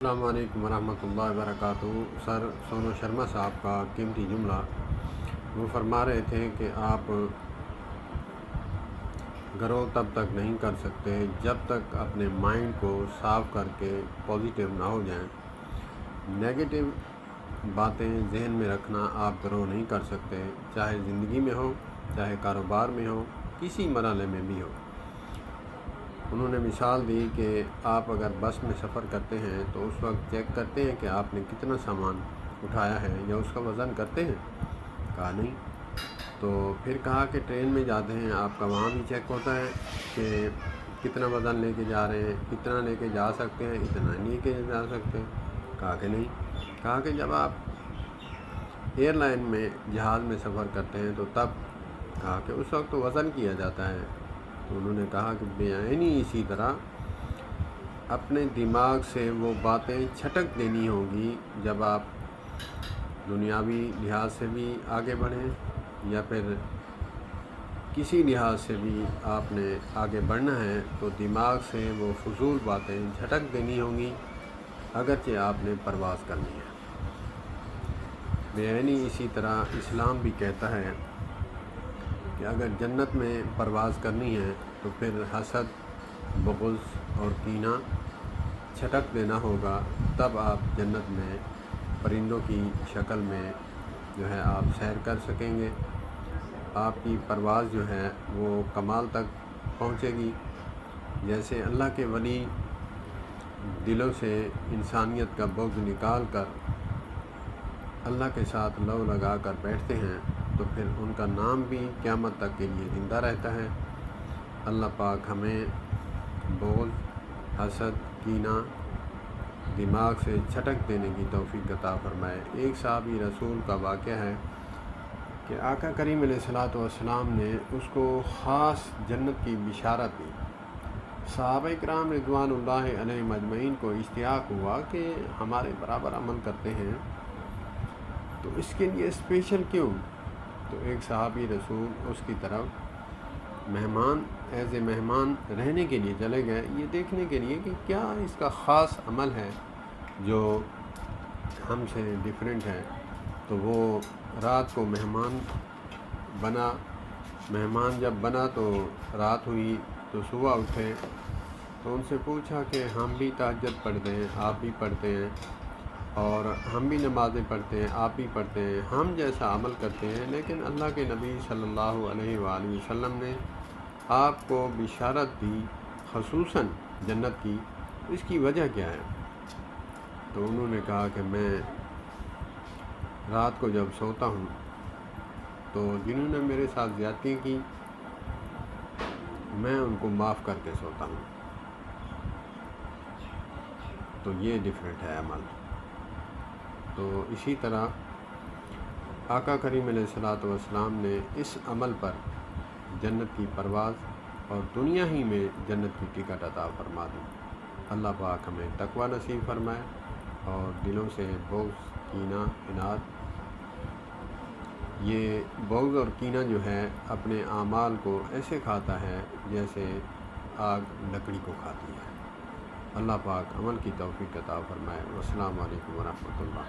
السلام علیکم ورحمۃ اللہ وبرکاتہ۔ سر سونو شرما صاحب کا قیمتی جملہ، وہ فرما رہے تھے کہ آپ گرو تب تک نہیں کر سکتے جب تک اپنے مائنڈ کو صاف کر کے پازیٹیو نہ ہو جائیں۔ نیگیٹو باتیں ذہن میں رکھنا آپ گرو نہیں کر سکتے، چاہے زندگی میں ہو، چاہے کاروبار میں ہو، کسی مرحلے میں بھی ہو۔ انہوں نے مثال دی کہ آپ اگر بس میں سفر کرتے ہیں تو اس وقت چیک کرتے ہیں کہ آپ نے کتنا سامان اٹھایا ہے یا اس کا وزن کرتے ہیں؟ کہا نہیں۔ تو پھر کہا کہ ٹرین میں جاتے ہیں آپ کا وہاں بھی چیک ہوتا ہے کہ کتنا وزن لے کے جا رہے ہیں، کتنا لے کے جا سکتے ہیں، اتنا نہیں لے کے جا سکتے؟ کہا کہ نہیں۔ کہا کہ جب آپ ایئر لائن میں جہاز میں سفر کرتے ہیں تو تب؟ کہا کہ اس وقت تو وزن کیا جاتا ہے۔ تو انہوں نے کہا کہ بیانی اسی طرح اپنے دماغ سے وہ باتیں چھٹک دینی ہوں گی جب آپ دنیاوی لحاظ سے بھی آگے بڑھیں یا پھر کسی لحاظ سے بھی آپ نے آگے بڑھنا ہے تو دماغ سے وہ فضول باتیں جھٹک دینی ہوں گی، اگرچہ آپ نے پرواز کرنی ہے۔ بیانی اسی طرح اسلام بھی کہتا ہے کہ اگر جنت میں پرواز کرنی ہے تو پھر حسد، بغض اور کینہ چھٹک دینا ہوگا، تب آپ جنت میں پرندوں کی شکل میں جو ہے آپ سیر کر سکیں گے۔ آپ کی پرواز جو ہے وہ کمال تک پہنچے گی۔ جیسے اللہ کے ولی دلوں سے انسانیت کا بغض نکال کر اللہ کے ساتھ لو لگا کر بیٹھتے ہیں تو پھر ان کا نام بھی قیامت تک کے لیے زندہ رہتا ہے۔ اللہ پاک ہمیں بغض، حسد، کینہ دماغ سے چھٹک دینے کی توفیق عطا فرمائے۔ ایک صحابی رسول کا واقعہ ہے کہ آقا کریم علیہ الصلوۃ والسلام نے اس کو خاص جنت کی بشارت دی۔ صحابہ کرام رضوان اللہ علیہم اجمعین کو اشتیاق ہوا کہ ہمارے برابر عمل کرتے ہیں تو اس کے لیے اسپیشل کیوں؟ تو ایک صحابی رسول اس کی طرف مہمان مہمان رہنے کے لیے چلے گئے، یہ دیکھنے کے لیے کہ کیا اس کا خاص عمل ہے جو ہم سے ڈیفرنٹ ہے۔ تو وہ رات کو مہمان جب بنا تو رات ہوئی تو صبح اٹھے تو ان سے پوچھا کہ ہم بھی تہجد پڑھتے ہیں، آپ بھی پڑھتے ہیں، اور ہم بھی نمازیں پڑھتے ہیں، آپ بھی پڑھتے ہیں، ہم جیسا عمل کرتے ہیں، لیکن اللہ کے نبی صلی اللہ علیہ وآلہ وسلم نے آپ کو بشارت دی خصوصاً جنت کی، اس کی وجہ کیا ہے؟ تو انہوں نے کہا کہ میں رات کو جب سوتا ہوں تو جنہوں نے میرے ساتھ زیادتی کی میں ان کو معاف کر کے سوتا ہوں۔ تو یہ ڈیفرنٹ ہے عمل۔ تو اسی طرح آقا کریم علیہ الصلوۃ والسلام نے اس عمل پر جنت کی پرواز اور دنیا ہی میں جنت کی ٹکٹ عطا فرما دی۔ اللہ پاک ہمیں تقوی نصیب فرمائے اور دلوں سے بغض، کینہ، اناد، یہ بغض اور کینہ جو ہے اپنے اعمال کو ایسے کھاتا ہے جیسے آگ لکڑی کو کھاتی ہے۔ اللہ پاک عمل کی توفیق عطا فرمائے۔ والسلام علیکم ورحمۃ اللہ۔